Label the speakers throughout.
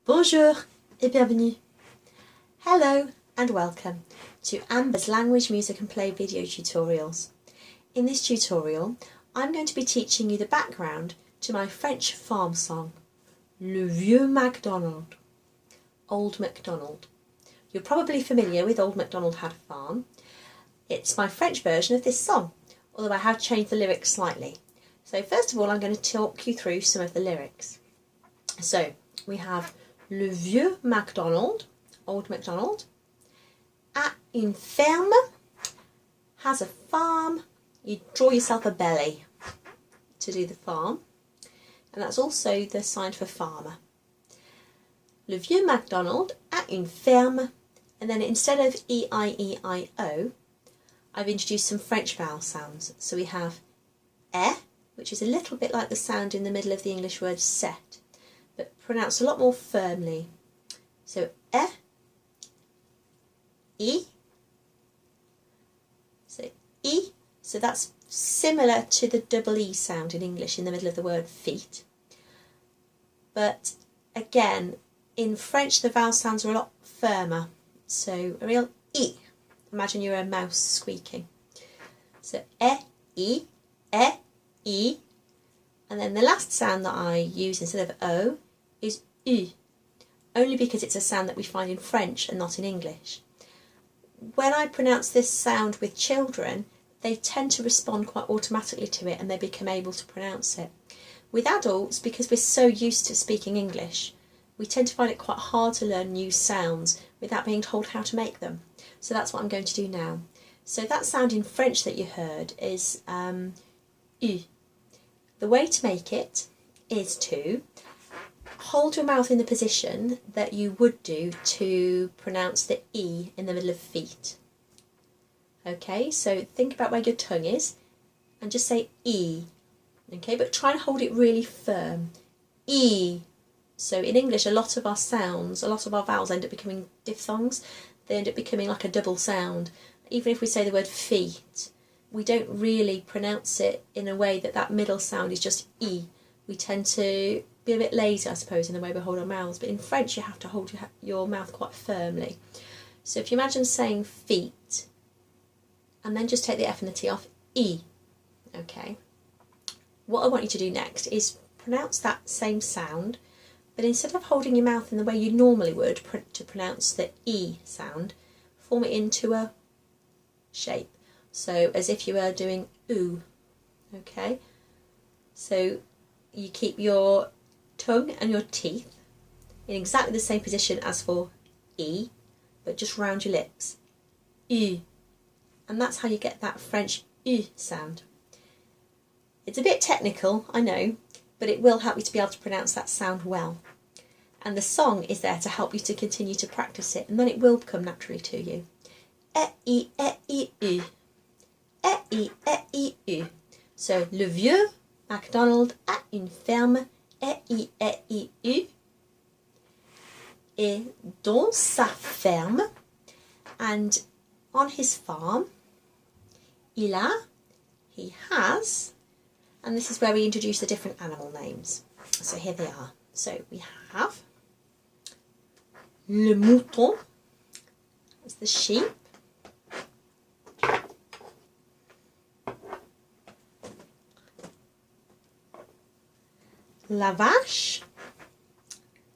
Speaker 1: Bonjour et bienvenue. Hello and welcome to Amber's language, music and play video tutorials. In this tutorial, I'm going to be teaching you the background to my French farm song, Le vieux MacDonald, Old MacDonald. You're probably familiar with Old MacDonald Had a Farm. It's my French version of this song, although I have changed the lyrics slightly. So first of all, I'm going to talk you through some of the lyrics. So we have Le vieux MacDonald, Old MacDonald, a une ferme, has a farm. You draw yourself a belly to do the farm, and that's also the sign for farmer. Le vieux MacDonald a une ferme, and then instead of E-I-E-I-O, I've introduced some French vowel sounds. So we have e, which is a little bit like the sound in the middle of the English word set, but pronounced a lot more firmly. So e, I, so I, so that's similar to the double E sound in English in the middle of the word feet. But again, in French the vowel sounds are a lot firmer. So a real I. Imagine you're a mouse squeaking. So e, I, and then the last sound that I use instead of O is U, only because it's a sound that we find in French and not in English. When I pronounce this sound with children, they tend to respond quite automatically to it and they become able to pronounce it. With adults, because we're so used to speaking English, we tend to find it quite hard to learn new sounds without being told how to make them. So that's what I'm going to do now. So that sound in French that you heard is U. The way to make it is to hold your mouth in the position that you would do to pronounce the E in the middle of feet. Okay, so think about where your tongue is and just say E. Okay, but try and hold it really firm. E. So in English, a lot of our sounds, a lot of our vowels end up becoming diphthongs. They end up becoming like a double sound. Even if we say the word feet, we don't really pronounce it in a way that that middle sound is just E. We tend to be a bit lazy, I suppose, in the way we hold our mouths. But in French, you have to hold your mouth quite firmly. So if you imagine saying feet, and then just take the F and the T off, E. Okay. What I want you to do next is pronounce that same sound, but instead of holding your mouth in the way you normally would to pronounce the E sound, form it into a shape. So as if you were doing oo. Okay. So you keep your tongue and your teeth in exactly the same position as for E, but just round your lips. U. And that's how you get that French U sound. It's a bit technical, I know, but it will help you to be able to pronounce that sound well. And the song is there to help you to continue to practice it, and then it will come naturally to you. E, I, U. E, I, U. So, le vieux MacDonald a une ferme, E, I, U. Et dans sa ferme, and on his farm, il a, he has, and this is where we introduce the different animal names. So here they are. So we have le mouton, that's the sheep. La vache,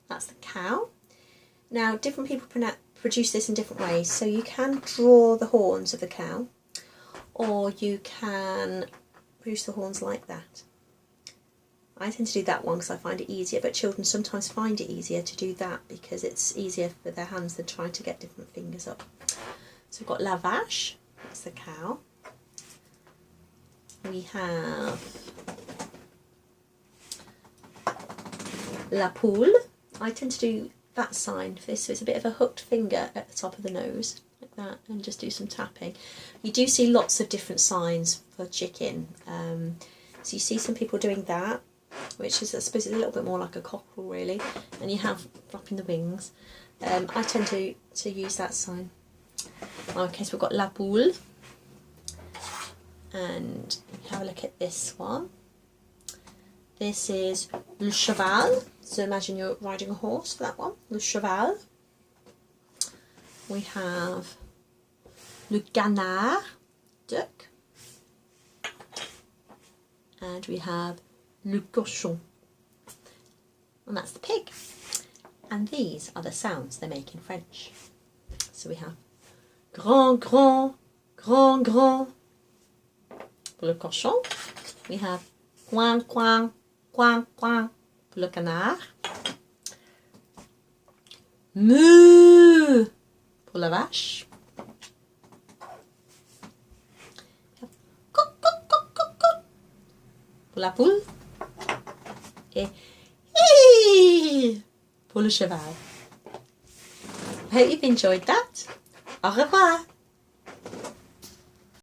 Speaker 1: that's the cow. Now different people produce this in different ways. So you can draw the horns of the cow, or you can produce the horns like that. I tend to do that one because I find it easier, but children sometimes find it easier to do that because it's easier for their hands than trying to get different fingers up. So we've got la vache, that's the cow. We have la poule. I tend to do that sign for this, so it's a bit of a hooked finger at the top of the nose, like that, and just do some tapping. You do see lots of different signs for chicken. So you see some people doing that, which is, I suppose, a little bit more like a cockerel really, and you have flapping the wings. I tend to use that sign. Okay, so we've got la poule, and have a look at this one. This is le cheval. So imagine you're riding a horse for that one. Le cheval. We have le canard, duck. And we have le cochon. And that's the pig. And these are the sounds they make in French. So we have grand, grand, grand, grand. For le cochon, we have coin, coin, coin, coin. For le canard. Moo pour la vache. Coq, coq, coq, coq, coq pour la poule. Et hi pour le cheval. I hope you've enjoyed that. Au revoir.